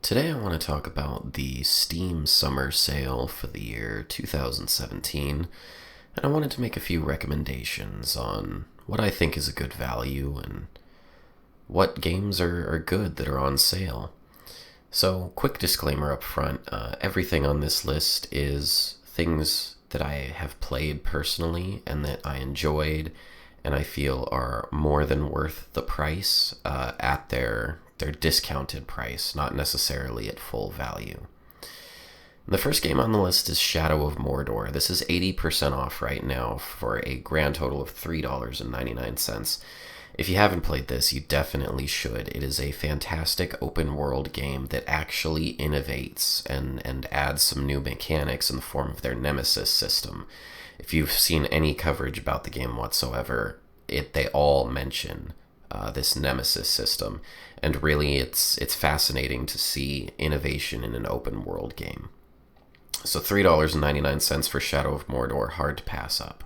Today I want to talk about the Steam Summer Sale for the year 2017, and I wanted to make a few recommendations on what I think is a good value and what games are good that are on sale. So, quick disclaimer up front, everything on this list is things that I have played personally and that I enjoyed and I feel are more than worth the price at their discounted price, not necessarily at full value. The first game on the list is Shadow of Mordor. This is 80% off right now for a grand total of $3.99. If you haven't played this, you definitely should. It is a fantastic open world game that actually innovates and adds some new mechanics in the form of their Nemesis system. If you've seen any coverage about the game whatsoever, they all mention this Nemesis system, and really it's fascinating to see innovation in an open world game. So $3.99 for Shadow of Mordor, hard to pass up.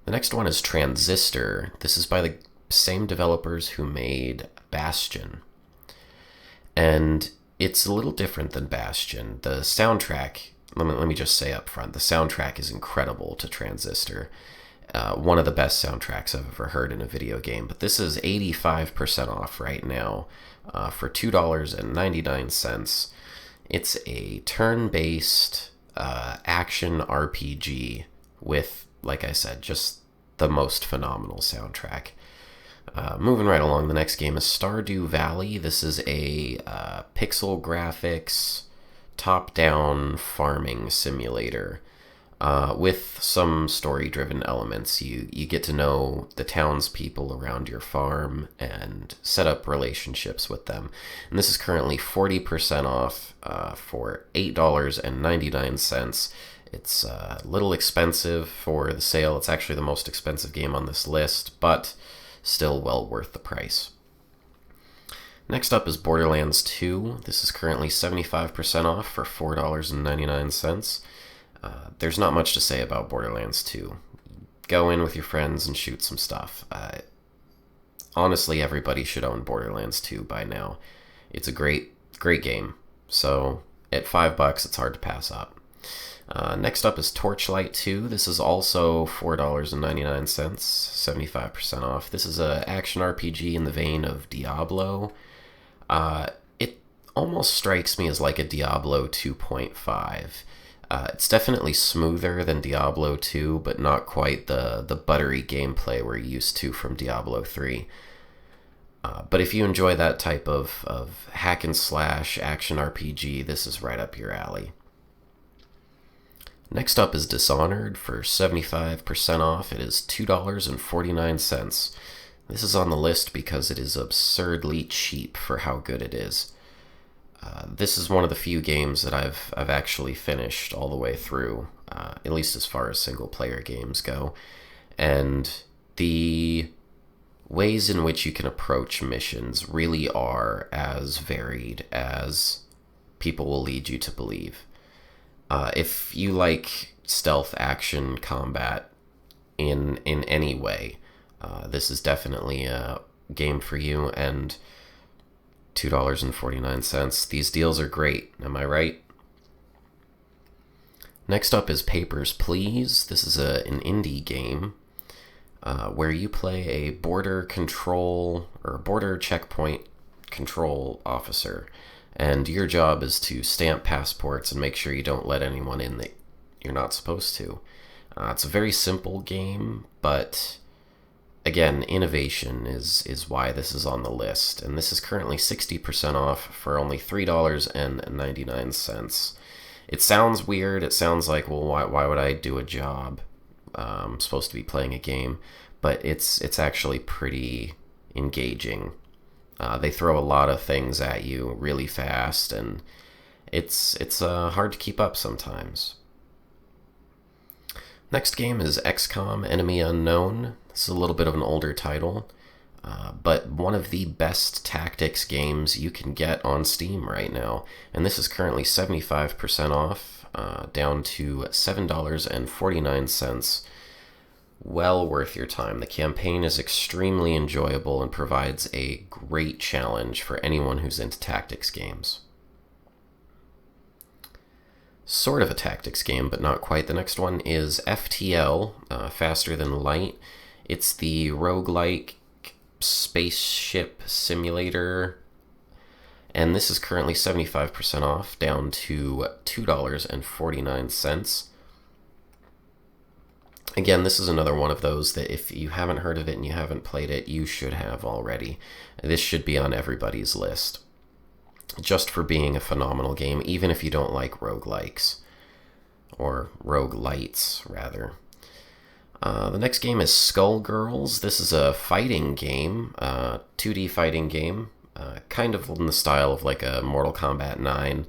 The next one is Transistor. This is by the same developers who made Bastion, and it's a little different than Bastion. The soundtrack, let me just say up front, the soundtrack is incredible to Transistor. One of the best soundtracks I've ever heard in a video game, but this is 85% off right now for $2.99. It's a turn-based action RPG with, like I said, just the most phenomenal soundtrack. Moving right along, the next game is Stardew Valley. This is a pixel graphics, top-down farming simulator. With some story-driven elements. You get to know the townspeople around your farm and set up relationships with them. And this is currently 40% off for $8.99. It's a little expensive for the sale. It's actually the most expensive game on this list, but still well worth the price. Next up is Borderlands 2. This is currently 75% off for $4.99. There's not much to say about Borderlands 2. Go in with your friends and shoot some stuff. Honestly, everybody should own Borderlands 2 by now. It's a great game. So at $5, it's hard to pass up. Next up is Torchlight 2. This is also $4.99, 75% off. This is an action RPG in the vein of Diablo. It almost strikes me as like a Diablo 2.5. It's definitely smoother than Diablo 2, but not quite the buttery gameplay we're used to from Diablo 3. But if you enjoy that type of hack and slash action RPG, this is right up your alley. Next up is Dishonored for 75% off. It is $2.49. This is on the list because it is absurdly cheap for how good it is. This is one of the few games that I've actually finished all the way through, at least as far as single-player games go. And the ways in which you can approach missions really are as varied as people will lead you to believe. If you like stealth action combat in any way, this is definitely a game for you, and $2.49. These deals are great, am I right? Next up is Papers, Please. This is an indie game where you play a border checkpoint control officer, and your job is to stamp passports and make sure you don't let anyone in that you're not supposed to. It's a very simple game, but again, innovation is why this is on the list, and this is currently 60% off for only $3.99. It sounds weird. It sounds like, well, why would I do a job? I'm supposed to be playing a game, but it's actually pretty engaging. They throw a lot of things at you really fast, and it's hard to keep up sometimes. Next game is XCOM, Enemy Unknown. This is a little bit of an older title, but one of the best tactics games you can get on Steam right now. And this is currently 75% off, down to $7.49. Well worth your time. The campaign is extremely enjoyable and provides a great challenge for anyone who's into tactics games. sort of a tactics game, but not quite. The next one is FTL, Faster Than Light. It's the roguelike spaceship simulator, and this is currently 75% off, down to $2.49. Again, this is another one of those that if you haven't heard of it and you haven't played it, you should have already. This should be on everybody's list, just for being a phenomenal game, even if you don't like roguelikes, or roguelites, rather. The next game is Skullgirls. This is a fighting game, 2D fighting game, kind of in the style of like a Mortal Kombat 9.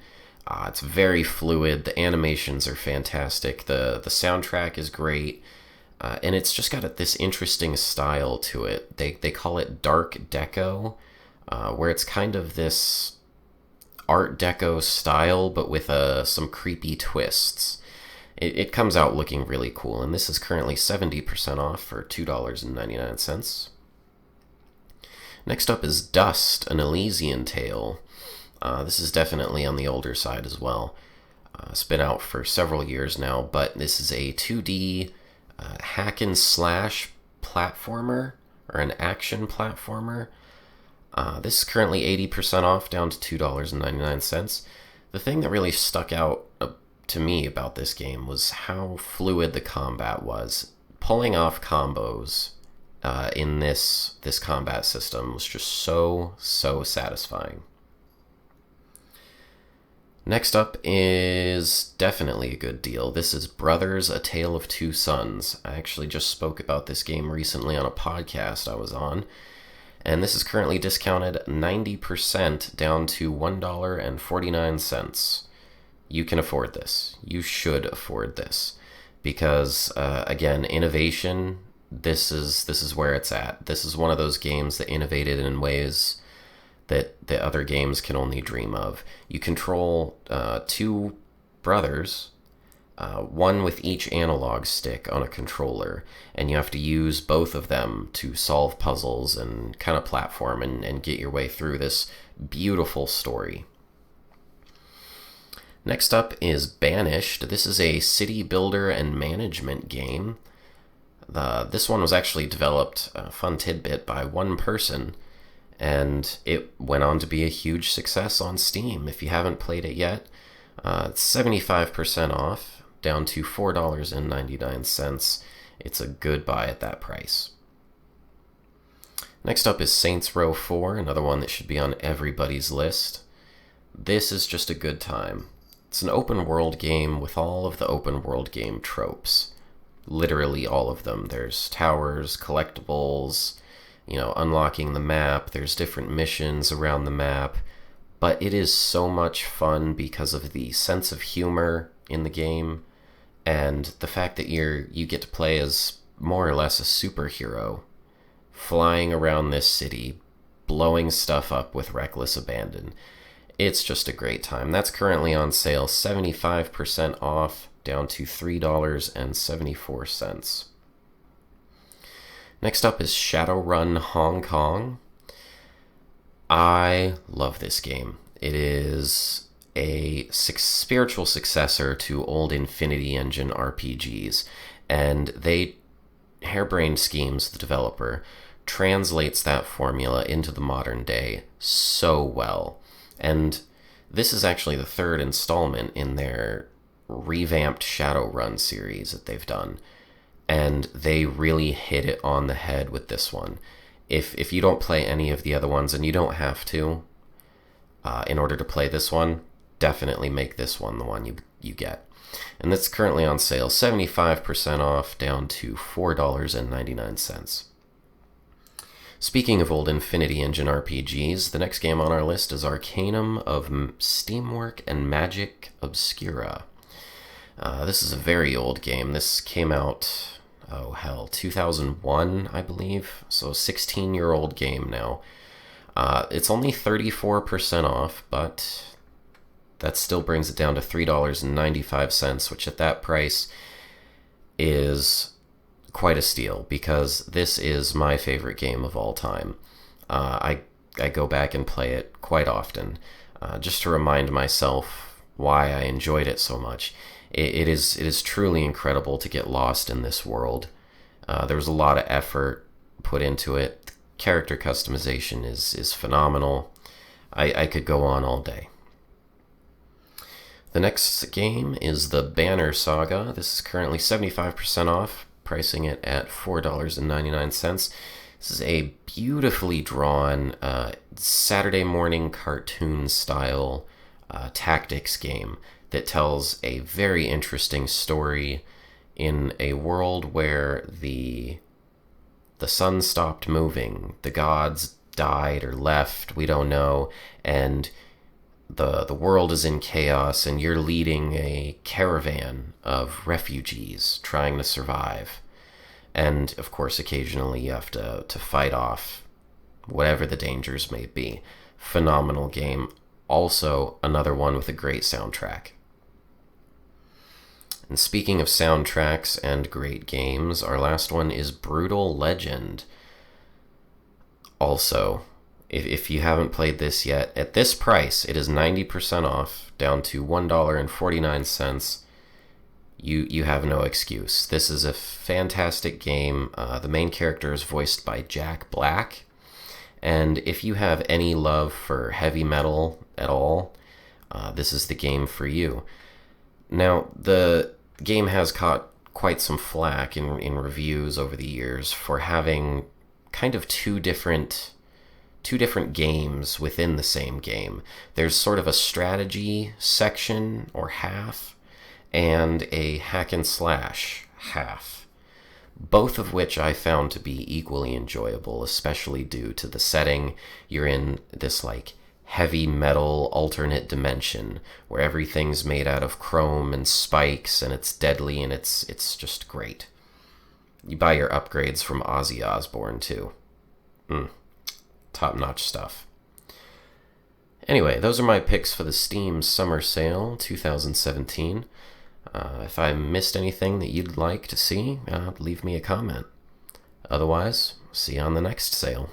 It's very fluid, the animations are fantastic, the soundtrack is great, and it's just got this interesting style to it. They call it Dark Deco, where it's kind of this Art Deco style, but with some creepy twists. It comes out looking really cool, and this is currently 70% off for $2.99. Next up is Dust, an Elysian tale. This is definitely on the older side as well. It's been out for several years now, but this is a 2D hack and slash platformer, or an action platformer. This is currently 80% off, down to $2.99. The thing that really stuck out to me about this game was how fluid the combat was. Pulling off combos in this combat system was just so satisfying. Next up is definitely a good deal. This is Brothers, A Tale of Two Sons. I actually just spoke about this game recently on a podcast I was on, and this is currently discounted 90% down to $1.49. You can afford this. You should afford this, because again, innovation. This is where it's at. This is one of those games that innovated in ways that the other games can only dream of. You control two brothers, one with each analog stick on a controller, and you have to use both of them to solve puzzles and kind of platform and get your way through this beautiful story. Next up is Banished. This is a city builder and management game. This one was actually developed, fun tidbit, by one person, and it went on to be a huge success on Steam. If you haven't played it yet, it's 75% off, down to $4.99. It's a good buy at that price. Next up is Saints Row 4, another one that should be on everybody's list. This is just a good time. It's an open world game with all of the open world game tropes. Literally all of them. There's towers, collectibles, unlocking the map. There's different missions around the map. But it is so much fun because of the sense of humor in the game, and the fact that you get to play as more or less a superhero, flying around this city, blowing stuff up with reckless abandon. It's just a great time. That's currently on sale, 75% off, down to $3.74. Next up is Shadowrun Hong Kong. I love this game. It is a spiritual successor to old Infinity Engine RPGs, and Harebrained Schemes, the developer, translates that formula into the modern day so well. And this is actually the third installment in their revamped Shadowrun series that they've done, and they really hit it on the head with this one. If you don't play any of the other ones, and you don't have to, in order to play this one, definitely make this one the one you get. And that's currently on sale, 75% off, down to $4.99. Speaking of old Infinity Engine RPGs, the next game on our list is Arcanum of Steamwork and Magic Obscura. This is a very old game. This came out, 2001, I believe. So 16-year-old game now. It's only 34% off, but that still brings it down to $3.95, which at that price is quite a steal, because this is my favorite game of all time. I go back and play it quite often, just to remind myself why I enjoyed it so much. It is truly incredible to get lost in this world. There was a lot of effort put into it. Character customization is phenomenal. I could go on all day. The next game is the Banner Saga. This is currently 75% off, pricing it at $4.99. This is a beautifully drawn Saturday morning cartoon style tactics game that tells a very interesting story in a world where the sun stopped moving, the gods died or left, we don't know, and the world is in chaos, and you're leading a caravan of refugees trying to survive. And of course, occasionally you have to fight off whatever the dangers may be. Phenomenal game. Also, another one with a great soundtrack. And speaking of soundtracks and great games, our last one is Brutal Legend. Also, if you haven't played this yet, at this price, it is 90% off, down to $1.49. You have no excuse. This is a fantastic game. The main character is voiced by Jack Black. And if you have any love for heavy metal at all, this is the game for you. Now, the game has caught quite some flack in reviews over the years for having kind of two different games within the same game. There's sort of a strategy section, or half, and a hack and slash half, both of which I found to be equally enjoyable, especially due to the setting. You're in this like heavy metal alternate dimension where everything's made out of chrome and spikes, and it's deadly, and it's just great. You buy your upgrades from Ozzy Osbourne too. Top-notch stuff. Anyway, those are my picks for the Steam Summer Sale 2017. If I missed anything that you'd like to see, leave me a comment. Otherwise, see you on the next sale.